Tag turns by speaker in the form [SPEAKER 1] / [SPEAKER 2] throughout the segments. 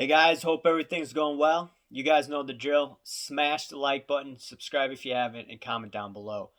[SPEAKER 1] Hey guys, hope everything's going well. You guys know the drill. Smash the like button, subscribe if you haven't, and comment down below.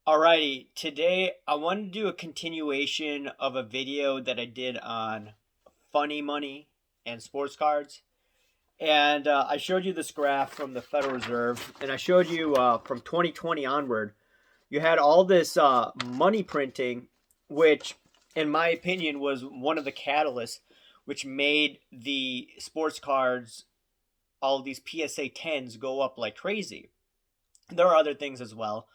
[SPEAKER 1] Alrighty, today I wanted to do a continuation of a video that I did on funny money and sports cards. And I showed you this graph from the Federal Reserve, and I showed you from 2020 onward, you had all this money printing, which, in my opinion, was one of the catalysts which made the sports cards, all these PSA 10s, go up like crazy. There are other things as well.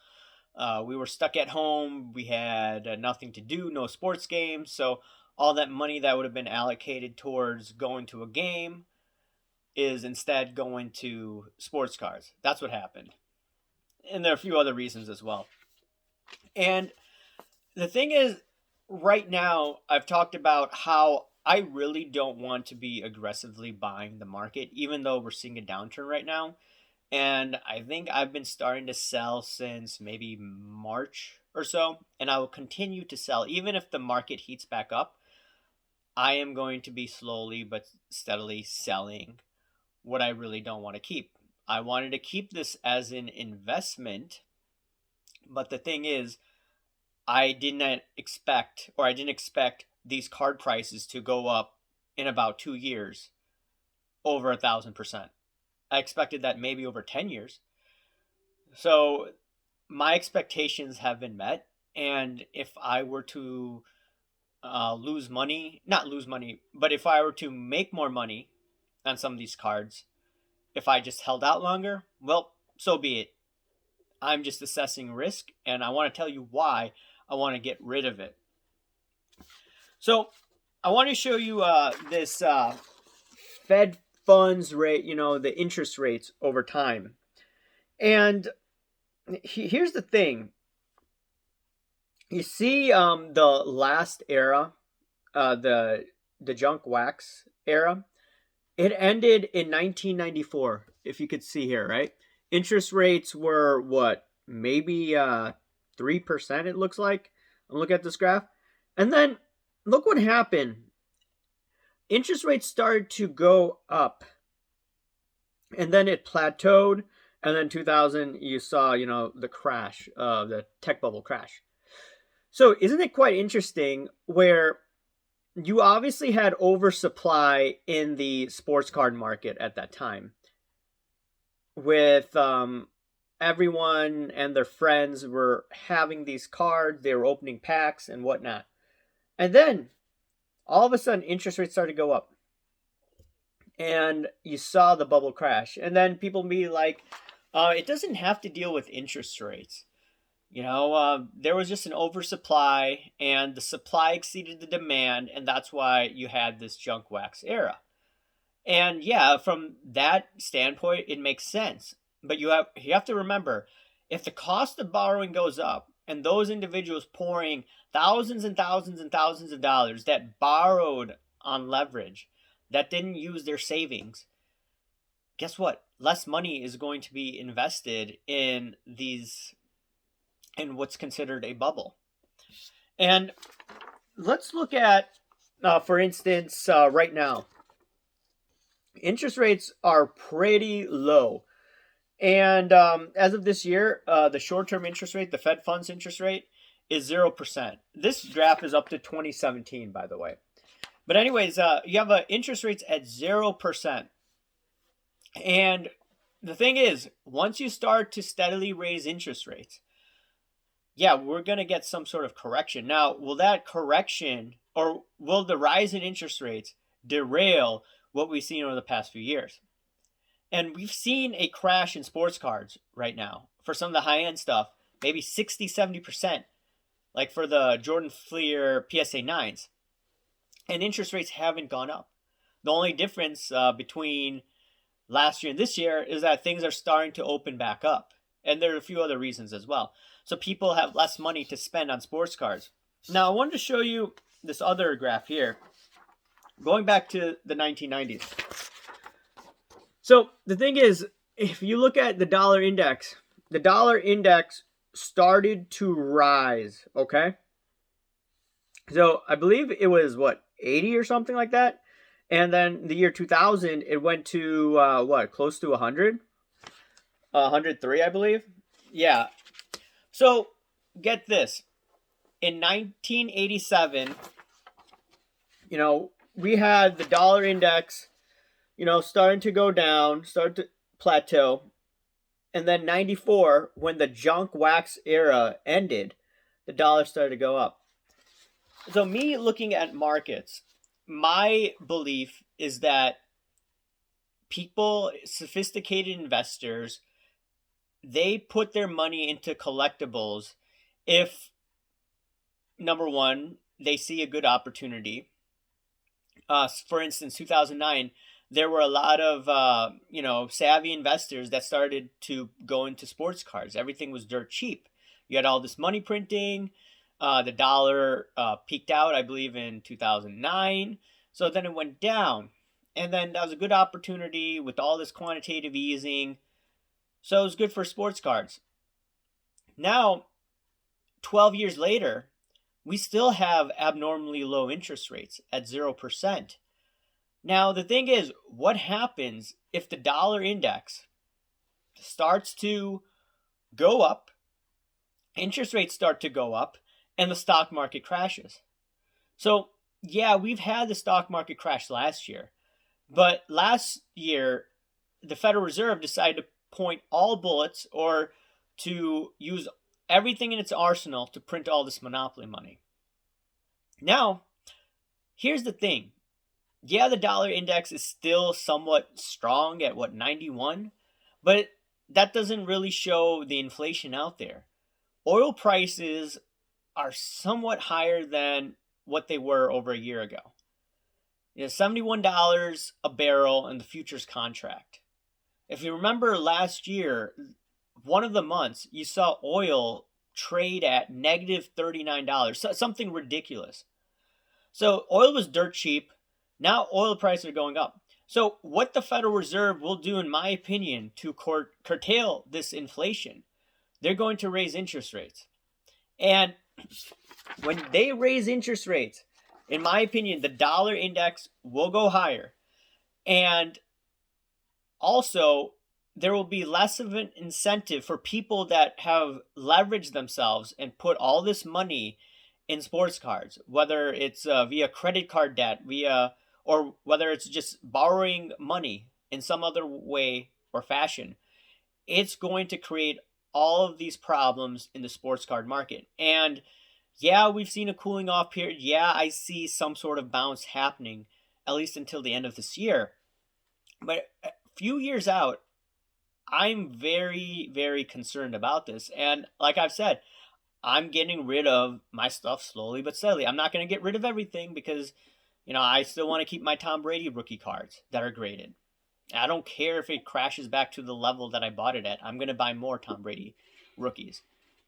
[SPEAKER 1] We were stuck at home. We had nothing to do, no sports games. So all that money that would have been allocated towards going to a game is instead going to sports cards. That's what happened. And there are a few other reasons as well. And the thing is, right now, I've talked about how I really don't want to be aggressively buying the market, even though we're seeing a downturn right now. And I think I've been starting to sell since maybe March or so, and I will continue to sell. Even if the market heats back up, I am going to be slowly but steadily selling what I really don't want to keep. I wanted to keep this as an investment, but the thing is, I didn't expect these card prices to go up in about 2 years over 1,000%. I expected that maybe over 10 years. So my expectations have been met. And if I were to not lose money, but if I were to make more money on some of these cards, if I just held out longer, well, so be it. I'm just assessing risk, and I want to tell you why I want to get rid of it. So I want to show you this Fed funds rate, the interest rates over time. And here's the thing. You see the last era, the junk wax era, it ended in 1994, if you could see here, right? Interest rates were what? Maybe 3%, it looks like. I'm looking at this graph. And then look what happened. Interest rates started to go up. And then it plateaued. And then 2000, you saw, the crash, the tech bubble crash. So isn't it quite interesting where you obviously had oversupply in the sports card market at that time, with everyone and their friends were having these cards, they were opening packs and whatnot. And then all of a sudden interest rates started to go up. And you saw the bubble crash. And then people be like, it doesn't have to deal with interest rates. There was just an oversupply, and the supply exceeded the demand, and that's why you had this junk wax era. And yeah, from that standpoint, it makes sense. But you have to remember, if the cost of borrowing goes up, and those individuals pouring thousands and thousands and thousands of dollars that borrowed on leverage, that didn't use their savings, guess what? Less money is going to be invested in what's considered a bubble. And let's look at, for instance, right now, interest rates are pretty low. And as of this year, the short-term interest rate, the Fed funds interest rate, is 0%. This graph is up to 2017, by the way. But anyways, you have interest rates at 0%. And the thing is, once you start to steadily raise interest rates, yeah, we're going to get some sort of correction. Now, will that correction, or will the rise in interest rates derail what we've seen over the past few years? And we've seen a crash in sports cards right now for some of the high-end stuff, maybe 60, 70%, like for the Jordan Fleer PSA 9s. And interest rates haven't gone up. The only difference between last year and this year is that things are starting to open back up. And there are a few other reasons as well. So people have less money to spend on sports cards. Now, I wanted to show you this other graph here, going back to the 1990s. So the thing is, if you look at the dollar index started to rise, okay? So I believe it was, 80 or something like that? And then the year 2000, it went to close to 100, 103, I believe. Yeah. So get this: in 1987, we had the dollar index, starting to go down, start to plateau. And then 94, when the junk wax era ended, the dollar started to go up. So me looking at markets, my belief is that people, sophisticated investors, they put their money into collectibles if, number one, they see a good opportunity. For instance, 2009, there were a lot of savvy investors that started to go into sports cards. Everything was dirt cheap. You had all this money printing. The dollar peaked out, I believe, in 2009. So then it went down. And then that was a good opportunity with all this quantitative easing. So it was good for sports cards. Now, 12 years later, we still have abnormally low interest rates at 0%. Now, the thing is, what happens if the dollar index starts to go up, interest rates start to go up, and the stock market crashes? So, yeah, we've had the stock market crash last year, but last year, the Federal Reserve decided to point all bullets or to use everything in its arsenal to print all this monopoly money. Now, here's the thing. Yeah, the dollar index is still somewhat strong at 91, but that doesn't really show the inflation out there. Oil prices are somewhat higher than what they were over a year ago. $71 a barrel in the futures contract. If you remember last year, one of the months, you saw oil trade at negative $39, something ridiculous. So oil was dirt cheap. Now oil prices are going up. So what the Federal Reserve will do, in my opinion, to curtail this inflation, they're going to raise interest rates. And when they raise interest rates, in my opinion, the dollar index will go higher. And also, there will be less of an incentive for people that have leveraged themselves and put all this money in sports cards, whether it's via credit card debt, or whether it's just borrowing money in some other way or fashion. It's going to create all of these problems in the sports card market. And yeah, we've seen a cooling off period. Yeah, I see some sort of bounce happening, at least until the end of this year. But a few years out, I'm very, very concerned about this. And like I've said, I'm getting rid of my stuff slowly but steadily. I'm not going to get rid of everything because, I still want to keep my Tom Brady rookie cards that are graded. I don't care if it crashes back to the level that I bought it at. I'm going to buy more Tom Brady rookies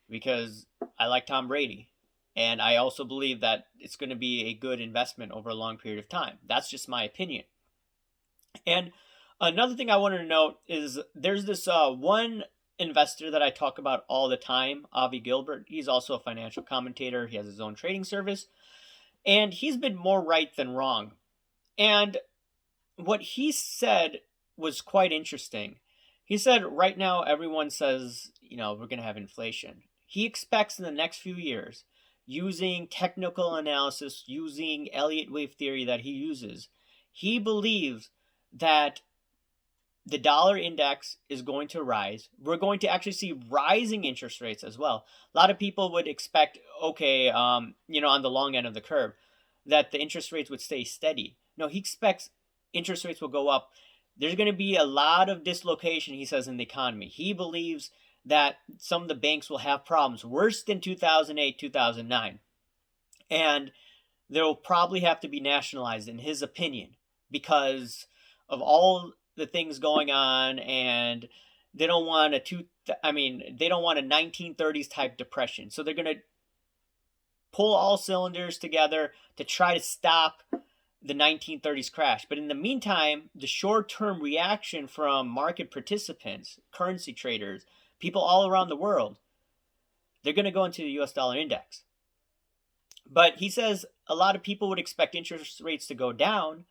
[SPEAKER 1] because I like Tom Brady. And I also believe that it's going to be a good investment over a long period of time. That's just my opinion. And another thing I wanted to note is there's this one investor that I talk about all the time, Avi Gilbert. He's also a financial commentator. He has his own trading service. And he's been more right than wrong. And what he said was quite interesting. He said right now everyone says, we're going to have inflation. He expects in the next few years, using technical analysis, using Elliott wave theory that he uses, he believes that the dollar index is going to rise. We're going to actually see rising interest rates as well. A lot of people would expect, okay, on the long end of the curve, that the interest rates would stay steady. No, he expects interest rates will go up. There's going to be a lot of dislocation, he says, in the economy. He believes that some of the banks will have problems worse than 2008, 2009. And they'll probably have to be nationalized, in his opinion, because of all the things going on, and they don't want a 1930s type depression. So they're going to pull all cylinders together to try to stop the 1930s crash. But in the meantime, the short-term reaction from market participants, currency traders, people all around the world, they're going to go into the US dollar index. But he says a lot of people would expect interest rates to go down,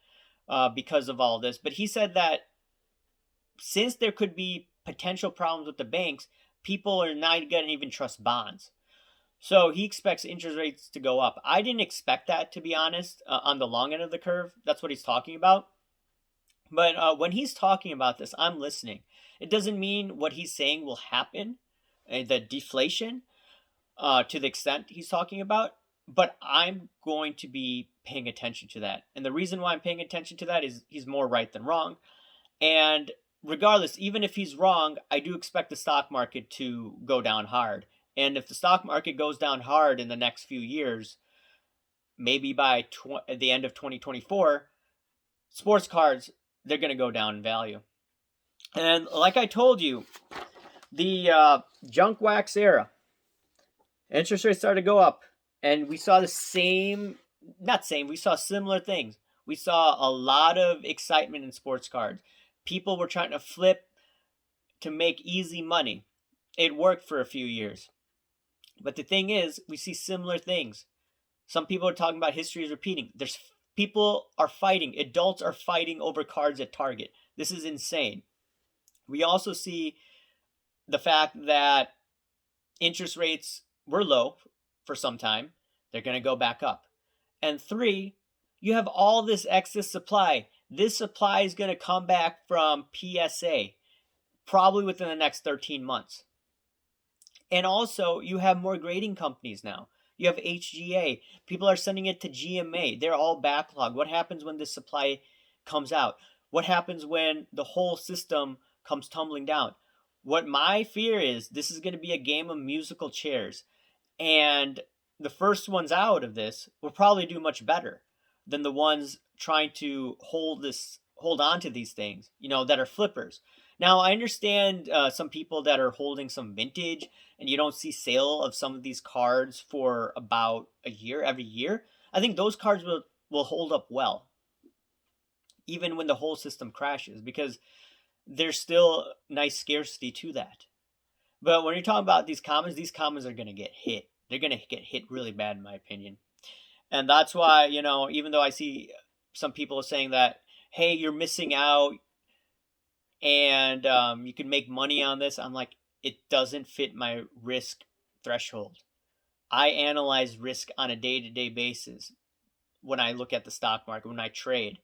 [SPEAKER 1] because of all this. But he said that since there could be potential problems with the banks, people are not going to even trust bonds. So he expects interest rates to go up. I didn't expect that, to be honest, on the long end of the curve. That's what he's talking about. But when he's talking about this, I'm listening. It doesn't mean what he's saying will happen, the deflation, to the extent he's talking about. But I'm going to be paying attention to that. And the reason why I'm paying attention to that is he's more right than wrong. And regardless, even if he's wrong, I do expect the stock market to go down hard. And if the stock market goes down hard in the next few years, maybe by the end of 2024, sports cards, they're going to go down in value. And like I told you, the junk wax era, interest rates started to go up. And we saw we saw similar things. We saw a lot of excitement in sports cards. People were trying to flip to make easy money. It worked for a few years. But the thing is, we see similar things. Some people are talking about history is repeating. People are fighting. Adults are fighting over cards at Target. This is insane. We also see the fact that interest rates were low for some time. They're going to go back up. And 3, you have all this excess supply. This supply is going to come back from PSA probably within the next 13 months. And also, you have more grading companies now. You have HGA. People are sending it to GMA. They're all backlogged. What happens when this supply comes out? What happens when the whole system comes tumbling down? What my fear is, this is going to be a game of musical chairs. And the first ones out of this will probably do much better than the ones trying to hold on to these things, that are flippers. Now, I understand some people that are holding some vintage and you don't see sale of some of these cards for about a year, every year. I think those cards will hold up well, even when the whole system crashes, because there's still nice scarcity to that. But when you're talking about these commons are going to get hit. They're going to get hit really bad, in my opinion. And that's why, even though I see some people saying that, hey, you're missing out and you can make money on this, I'm like, it doesn't fit my risk threshold. I analyze risk on a day-to-day basis when I look at the stock market, when I trade.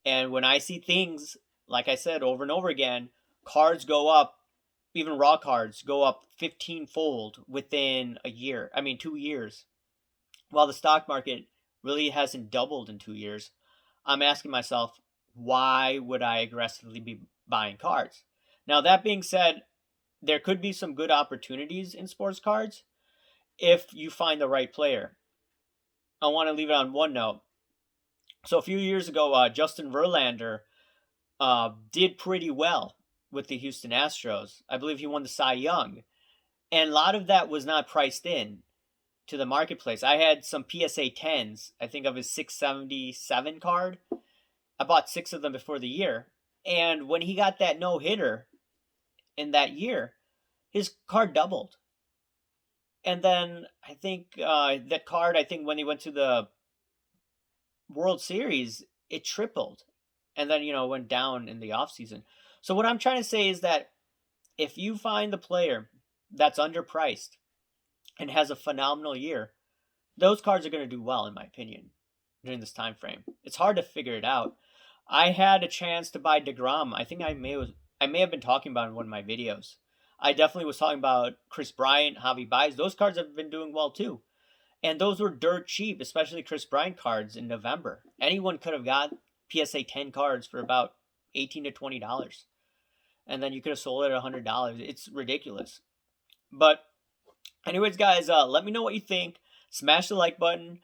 [SPEAKER 1] And when I see things, like I said over and over again, cards go up, even raw cards go up 15-fold within 2 years, while the stock market really hasn't doubled in 2 years. I'm asking myself, why would I aggressively be buying cards? Now, that being said, there could be some good opportunities in sports cards if you find the right player. I want to leave it on one note. So a few years ago, Justin Verlander did pretty well with the Houston Astros. I believe he won the Cy Young. And a lot of that was not priced in to the marketplace. I had some PSA 10s, I think of his 677 card. I bought 6 of them before the year. And when he got that no-hitter in that year, his card doubled. And then I think that card, when he went to the World Series, it tripled. And then, went down in the offseason. So what I'm trying to say is that if you find the player that's underpriced and has a phenomenal year, those cards are going to do well, in my opinion, during this time frame. It's hard to figure it out. I had a chance to buy DeGrom. I think I may have been talking about it in one of my videos. I definitely was talking about Chris Bryant, Javi Baez. Those cards have been doing well too. And those were dirt cheap, especially Chris Bryant cards in November. Anyone could have got PSA 10 cards for about $18 to $20. And then you could have sold it at $100. It's ridiculous. But anyways, guys, let me know what you think. Smash the like button.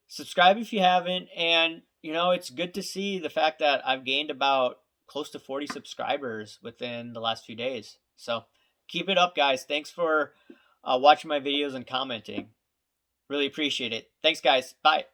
[SPEAKER 1] Subscribe if you haven't. And, it's good to see the fact that I've gained about close to 40 subscribers within the last few days. So keep it up, guys. Thanks for watching my videos and commenting. Really appreciate it. Thanks, guys. Bye.